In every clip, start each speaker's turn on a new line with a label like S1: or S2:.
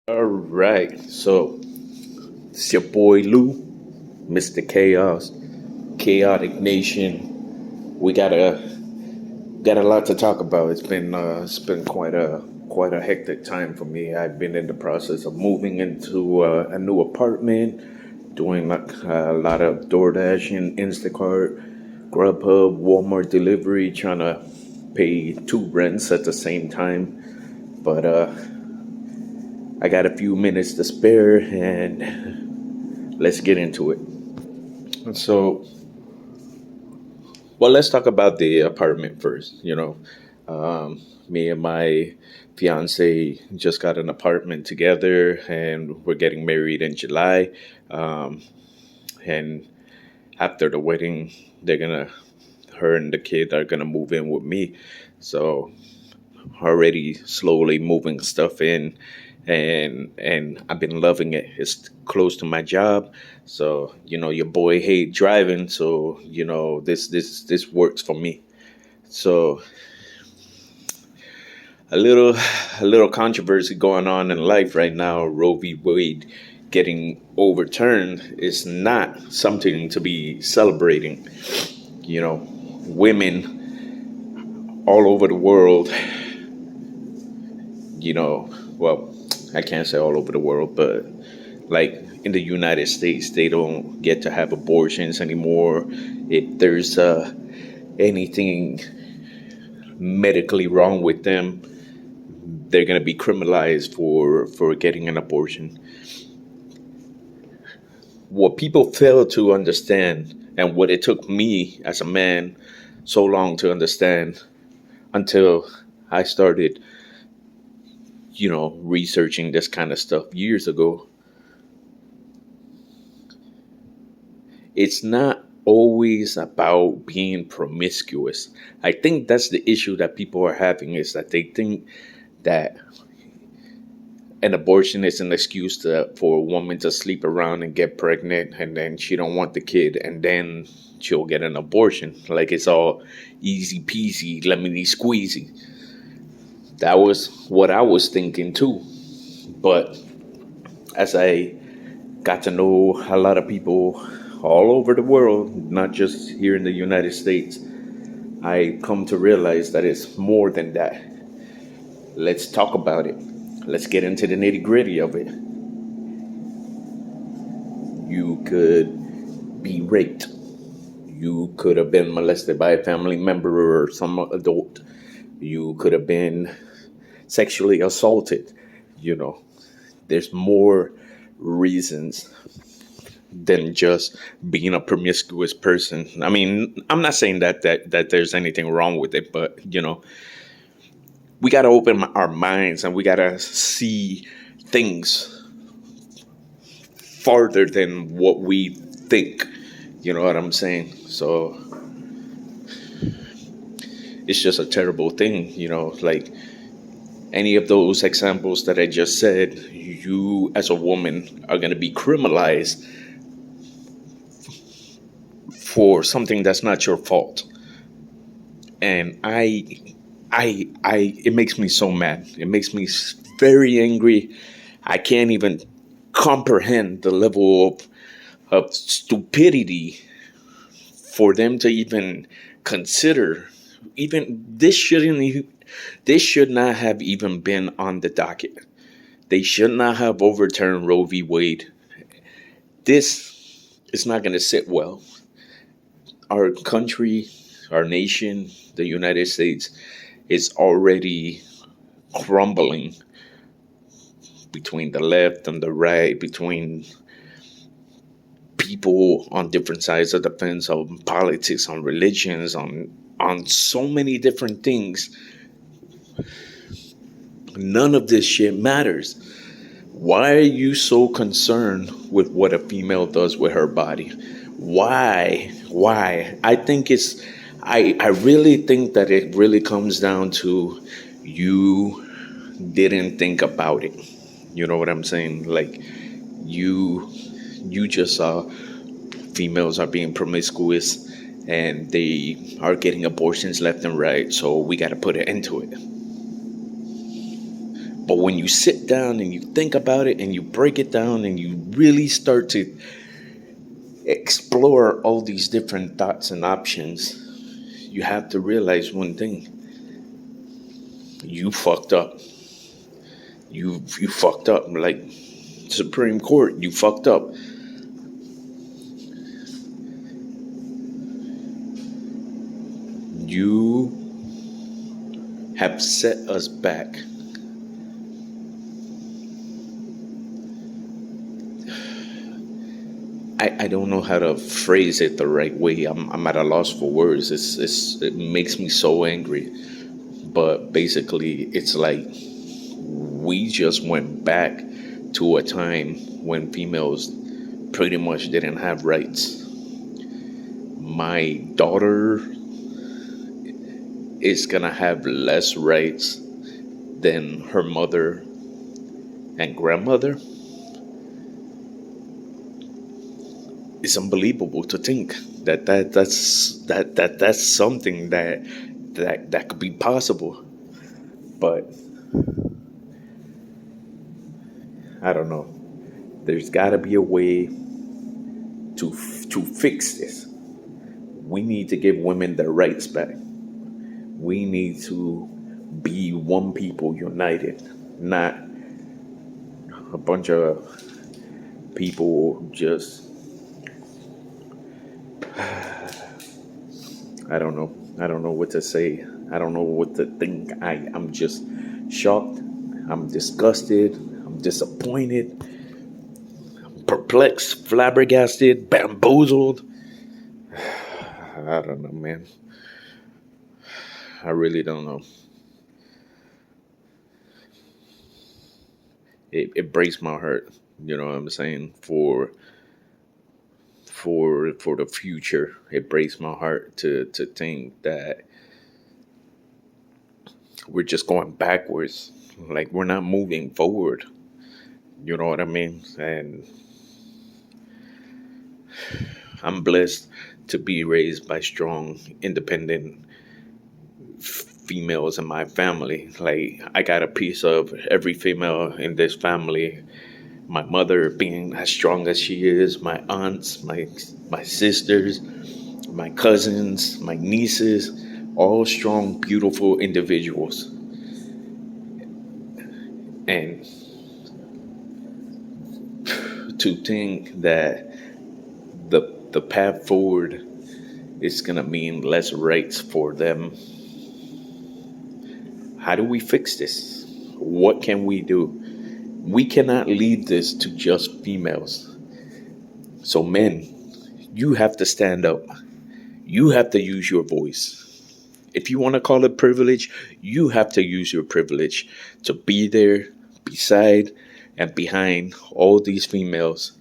S1: All right, so it's your boy Lou, Mr. Chaos, Chaotic Nation. We got a lot to talk about. It's been quite a hectic time for me. I've been in the process of moving into a new apartment, doing like a lot of DoorDash and Instacart, Grubhub, Walmart delivery, trying to pay two rents at the same time. But I got a few minutes to spare, and let's get into it. So, well, let's talk about the apartment first. Me and my fiance just got an apartment together, and we're getting married in July. Um, and after the wedding, her and the kid are gonna move in with me. So already slowly moving stuff in, and I've been loving it. It's close to my job, so your boy hate driving, so this works for me. So a little a little controversy going on in life right now. Roe v. Wade getting overturned is not something to be celebrating. You know, women all over the world, well, I can't say all over the world, but like in the United States, they don't get to have abortions anymore. If there's anything medically wrong with them, they're going to be criminalized for getting an abortion. What people fail to understand, and what it took me as a man so long to understand until I started, researching this kind of stuff years ago, it's not always about being promiscuous. I think that's the issue that people are having, is that they think that an abortion is an excuse for a woman to sleep around and get pregnant, and then she don't want the kid, and then she'll get an abortion. Like it's all easy peasy, lemony squeezy. That was what I was thinking too. But as I got to know a lot of people all over the world, not just here in the United States, I come to realize that it's more than that. Let's talk about it. Let's get into the nitty gritty of it. You could be raped. You could have been molested by a family member or some adult. You could have been sexually assaulted. You know, there's more reasons than just being a promiscuous person. I mean, I'm not saying that there's anything wrong with it, but we got to open our minds, and we got to see things farther than what we think. You know what I'm saying? So it's just a terrible thing, like any of those examples that I just said. You as a woman are going to be criminalized for something that's not your fault. And it makes me so mad. It makes me very angry. I can't even comprehend the level of stupidity for them to even consider. Even this should not have even been on the docket. They should not have overturned Roe v. Wade. This is not going to sit well. Our country, our nation, the United States, is already crumbling between the left and the right, between people on different sides of the fence, on politics, on religions, on so many different things. None of this shit matters. Why are you so concerned with what a female does with her body? Why? I really think that it really comes down to you didn't think about it. You know what I'm saying? Like you just saw females are being promiscuous, and they are getting abortions left and right, so we got to put an end to it. But when you sit down and you think about it and you break it down and you really start to explore all these different thoughts and options, you have to realize one thing: you fucked up. You fucked up. Like Supreme Court, you fucked up. You have set us back. I don't know how to phrase it the right way. I'm at a loss for words. It makes me so angry. But basically, it's like we just went back to a time when females pretty much didn't have rights. My daughter is gonna have less rights than her mother and grandmother. It's unbelievable to think that's something that could be possible. But I don't know. There's got to be a way to fix this. We need to give women their rights back. We need to be one people united, not a bunch of people just, I don't know. I don't know what to say. I don't know what to think. I'm just shocked. I'm disgusted. I'm disappointed, perplexed, flabbergasted, bamboozled. I don't know, man. I really don't know. It breaks my heart. You know what I'm saying? For the future, it breaks my heart to think that we're just going backwards. Like we're not moving forward. You know what I mean? And I'm blessed to be raised by strong, independent females in my family. Like I got a piece of every female in this family. My mother being as strong as she is, my aunts, my sisters, my cousins, my nieces, all strong, beautiful individuals. And to think that the path forward is gonna mean less rights for them. How do we fix this? What can we do? We cannot leave this to just females. So men, you have to stand up. You have to use your voice. If you want to call it privilege, you have to use your privilege to be there, beside, and behind all these females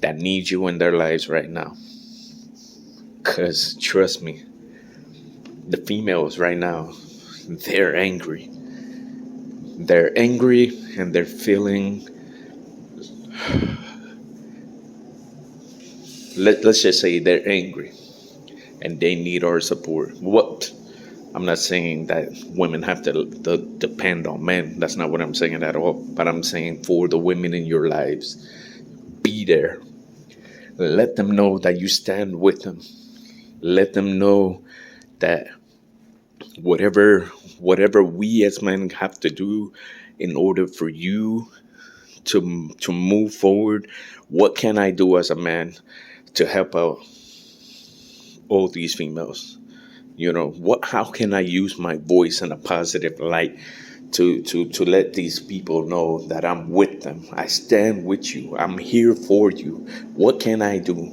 S1: that need you in their lives right now. Because trust me, the females right now, they're angry. They're angry and they're feeling, let's just say they're angry and they need our support. What? I'm not saying that women have to depend on men. That's not what I'm saying at all. But I'm saying for the women in your lives, be there. Let them know that you stand with them. Let them know that whatever we as men have to do in order for you to move forward, what can I do as a man to help out all these females? You know, how can I use my voice in a positive light to let these people know that I'm with them? I stand with you. I'm here for you. What can I do?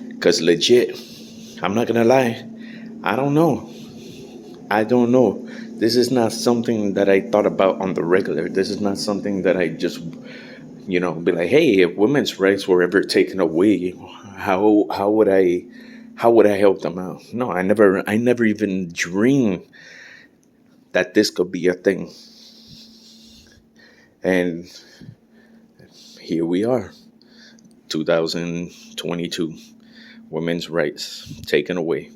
S1: Because legit, I'm not gonna lie, I don't know. I don't know. This is not something that I thought about on the regular. This is not something that I just, be like, hey, if women's rights were ever taken away, how would I help them out? No, I never even dreamed that this could be a thing. And here we are, 2022, women's rights taken away.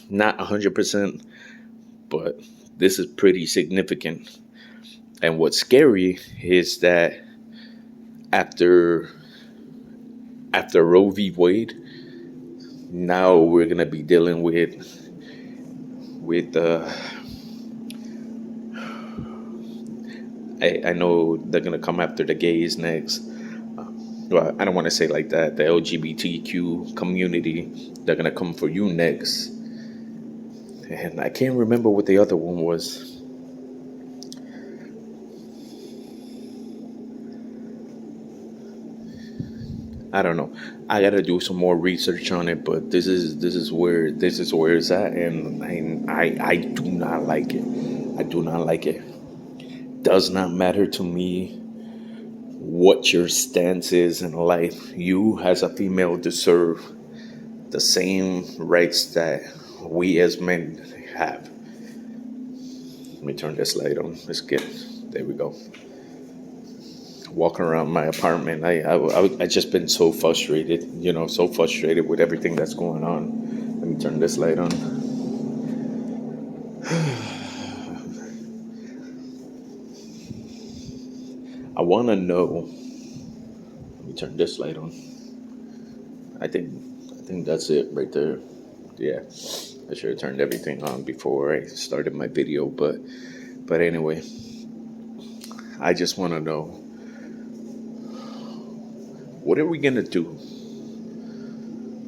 S1: Not 100%, but this is pretty significant. And what's scary is that after Roe v. Wade, now we're gonna be dealing with I know they're gonna come after the gays next. Well, I don't want to say like that. The LGBTQ community, they're gonna come for you next. And I can't remember what the other one was. I don't know. I gotta do some more research on it, but this is where it's at, and I do not like it. I do not like it. Does not matter to me what your stance is in life. You, as a female, deserve the same rights that we as men have. Let me turn this light on. Let's get. There we go. Walking around my apartment, I just been so frustrated. So frustrated with everything that's going on. Let me turn this light on. I want to know. Let me turn this light on. I think that's it right there. Yeah, I should have turned everything on before I started my video, but anyway, I just want to know, what are we gonna do?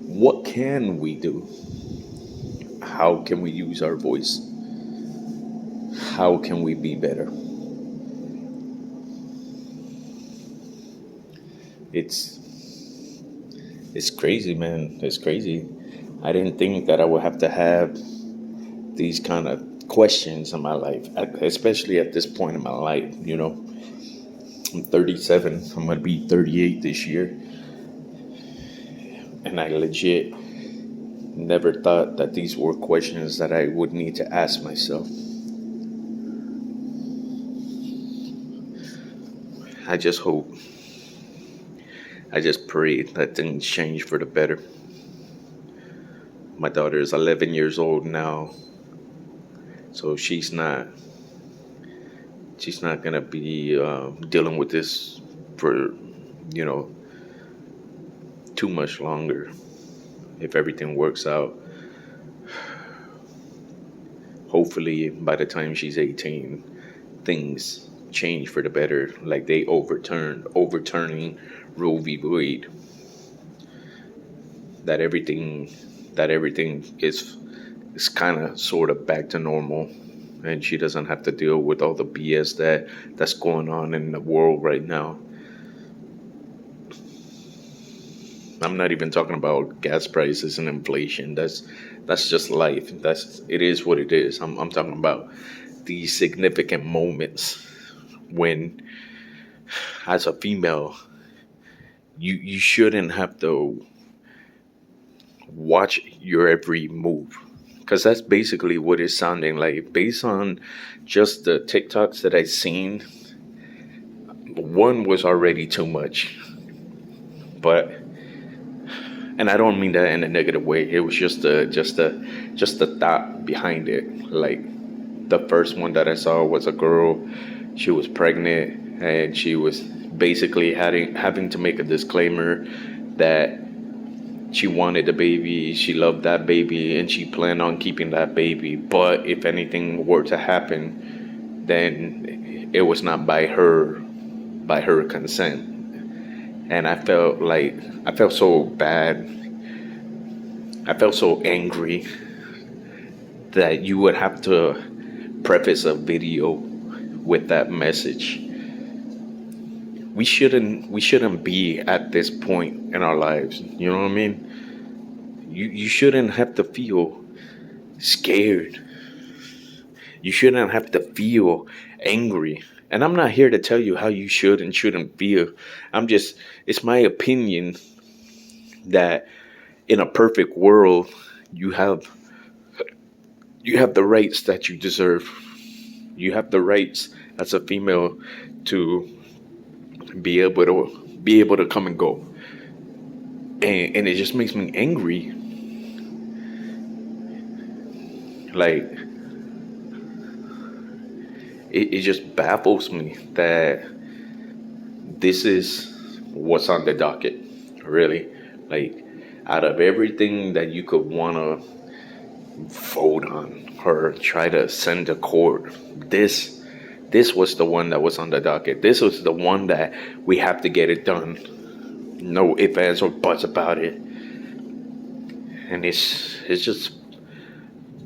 S1: What can we do? How can we use our voice? How can we be better? It's it's crazy, man. It's crazy. I didn't think that I would have to have these kind of questions in my life, especially at this point in my life. I'm 37. I'm gonna be 38 this year, and I legit never thought that these were questions that I would need to ask myself. I just hope, I just pray that things change for the better. My daughter is 11 years old now, so she's not gonna be dealing with this for you know too much longer. If everything works out, hopefully by the time she's 18, things change for the better. Like they overturning Roe v. Wade. That everything is kind of sort of back to normal, and she doesn't have to deal with all the BS that's going on in the world right now. I'm not even talking about gas prices and inflation. That's just life. It is what it is. I'm talking about these significant moments when, as a female, you shouldn't have to watch your every move, because that's basically what it's sounding like based on just the TikToks that I've seen. One was already too much, but and I don't mean that in a negative way. It was just the thought behind it. Like the first one that I saw was a girl. She was pregnant, and she was basically having to make a disclaimer that she wanted the baby, she loved that baby, and she planned on keeping that baby. But if anything were to happen, then it was not by her consent. And I felt so bad. I felt so angry that you would have to preface a video with that message. We shouldn't be at this point in our lives. You know what I mean? You shouldn't have to feel scared. You shouldn't have to feel angry. And I'm not here to tell you how you should and shouldn't feel. It's my opinion that in a perfect world, you have the rights that you deserve. You have the rights as a female to be able to come and go. And it just makes me angry. Like it just baffles me that this is what's on the docket, really. Like, out of everything that you could want to vote on or try to send to court, this was the one that was on the docket. This was the one that we have to get it done. No ifs, ands, or buts about it. And it's just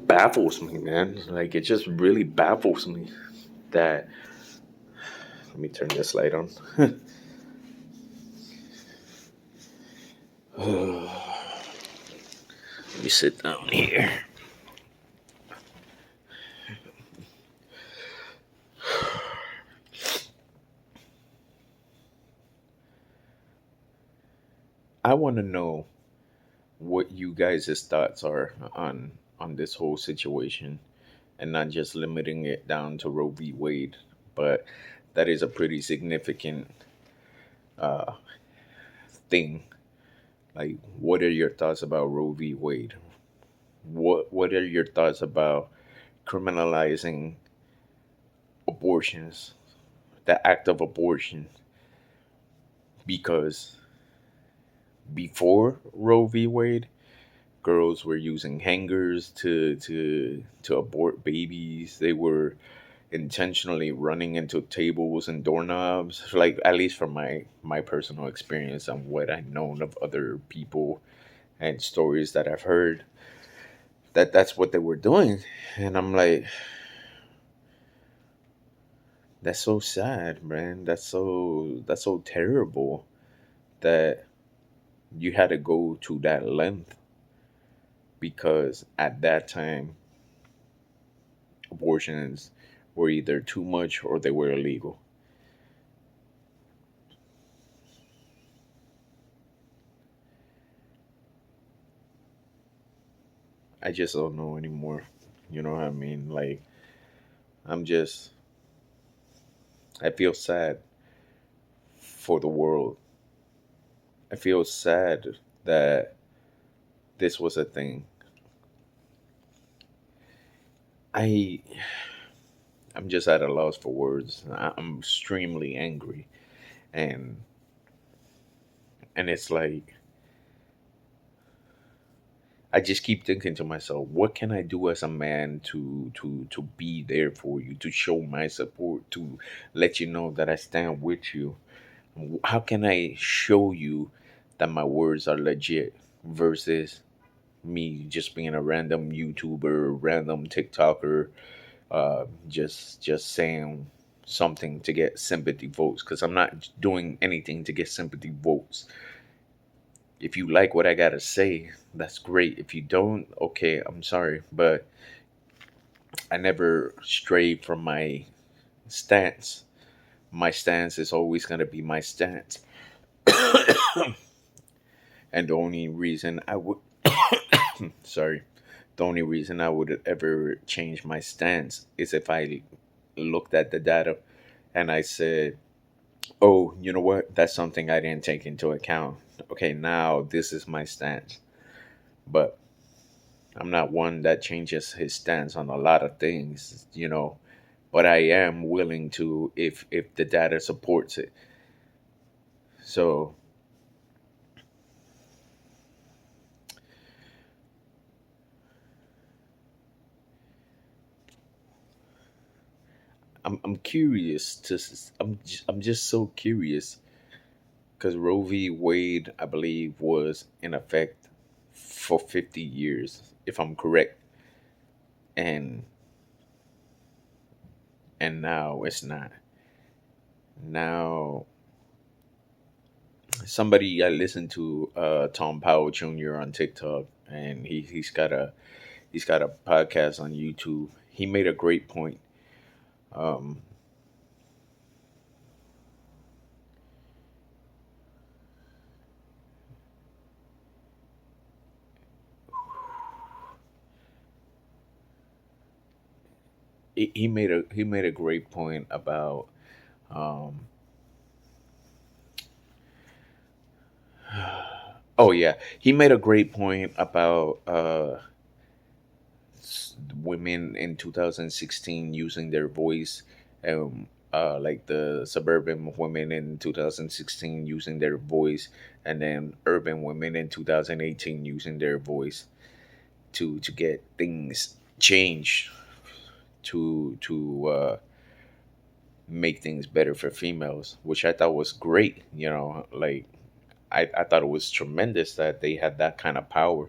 S1: baffles me, man. Like, it just really baffles me that. Let me turn this light on. Let me sit down here. I want to know what you guys' thoughts are on this whole situation, and not just limiting it down to Roe v. Wade, but that is a pretty significant uh, thing. Like, what are your thoughts about Roe v. Wade? What are your thoughts about criminalizing abortions, the act of abortion? Because before Roe v. Wade, girls were using hangers to abort babies. They were intentionally running into tables and doorknobs. Like, at least from my personal experience and what I've known of other people and stories that I've heard, that's what they were doing. And I'm like, that's so sad, man. That's so terrible that you had to go to that length, because at that time abortions were either too much or they were illegal. I just don't know anymore. You know what I mean? Like, I'm just, I feel sad for the world. I feel sad that this was a thing. I I'm just at a loss for words. I'm extremely angry, and it's like, I just keep thinking to myself, what can I do as a man to be there for you, to show my support, to let you know that I stand with you? How can I show you that my words are legit versus me just being a random YouTuber, random TikToker, just saying something to get sympathy votes? Because I'm not doing anything to get sympathy votes. If you like what I gotta say, that's great. If you don't, okay, I'm sorry, but I never stray from my stance. My stance is always gonna be my stance, and the only reason I would, sorry, the only reason I would ever change my stance is if I looked at the data and I said, oh, you know what? That's something I didn't take into account. Okay, now this is my stance. But I'm not one that changes his stance on a lot of things. But I am willing to, if the data supports it. So I'm curious I'm just so curious, because Roe v. Wade, I believe, was in effect for 50 years, if I'm correct, and now it's not. Now, somebody I listened to, Tom Powell Jr. on TikTok, and he's got a podcast on YouTube. He made a great point. Um, he made a great point about, um, oh yeah, he made a great point about women in 2016 using their voice like the suburban women in 2016 using their voice, and then urban women in 2018 using their voice to get things changed, to make things better for females, which I thought was great. Like I thought it was tremendous that they had that kind of power.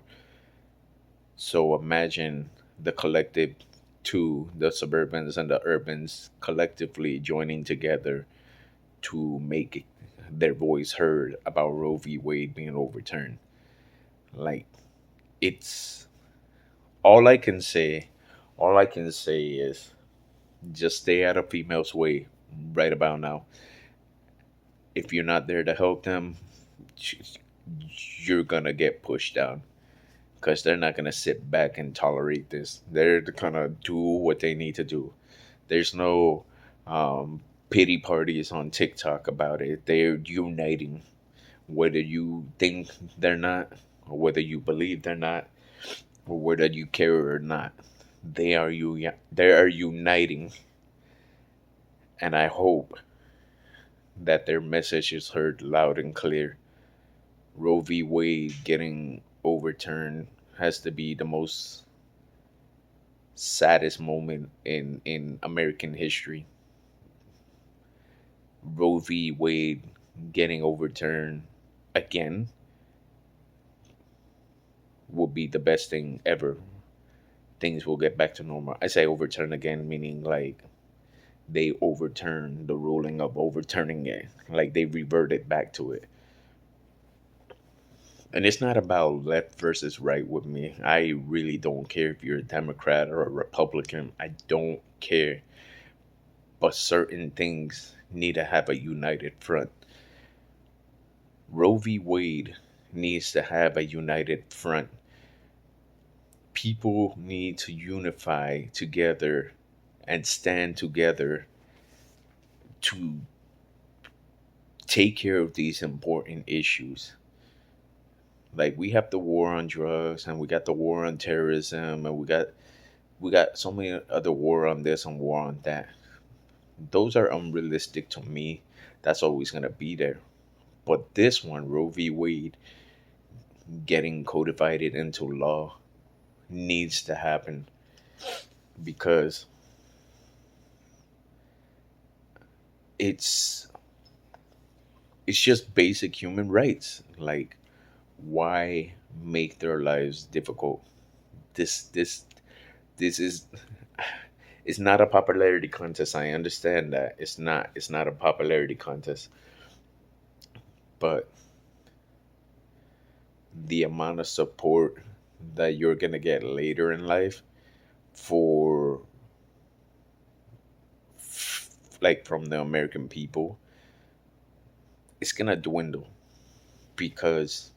S1: So imagine the collective two, the suburbans and the urbans collectively joining together to make their voice heard about Roe v. Wade being overturned. Like, it's all I can say. All I can say is just stay out of females' way right about now. If you're not there to help them, you're gonna get pushed down because they're not gonna sit back and tolerate this. They're gonna do what they need to do. There's no pity parties on TikTok about it. They're uniting, whether you think they're not, or whether you believe they're not, or whether you care or not. They are uniting, and I hope that their message is heard loud and clear. Roe v. Wade getting overturned has to be the most saddest moment in American history. Roe v. Wade getting overturned again will be the best thing ever. Things will get back to normal. I say overturn again, meaning like they overturn the ruling of overturning it, like they reverted back to it. And it's not about left versus right with me. I really don't care if you're a Democrat or a Republican. I don't care. But certain things need to have a united front. Roe v. Wade needs to have a united front. People need to unify together and stand together to take care of these important issues. Like we have the war on drugs and we got the war on terrorism and we got so many other war on this and war on that. Those are unrealistic to me. That's always gonna be there. But this one, Roe v. Wade, getting codified into law needs to happen because it's it's just basic human rights. Like why make their lives difficult? This is it's not a popularity contest. I understand that it's not a popularity contest, but the amount of support that you're gonna get later in life for like from the American people, it's gonna dwindle because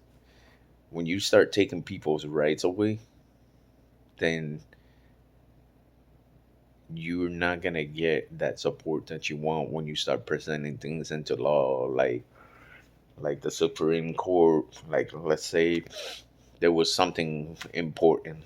S1: when you start taking people's rights away, then you're not gonna get that support that you want when you start presenting things into law, like the Supreme Court. Like let's say there was something important,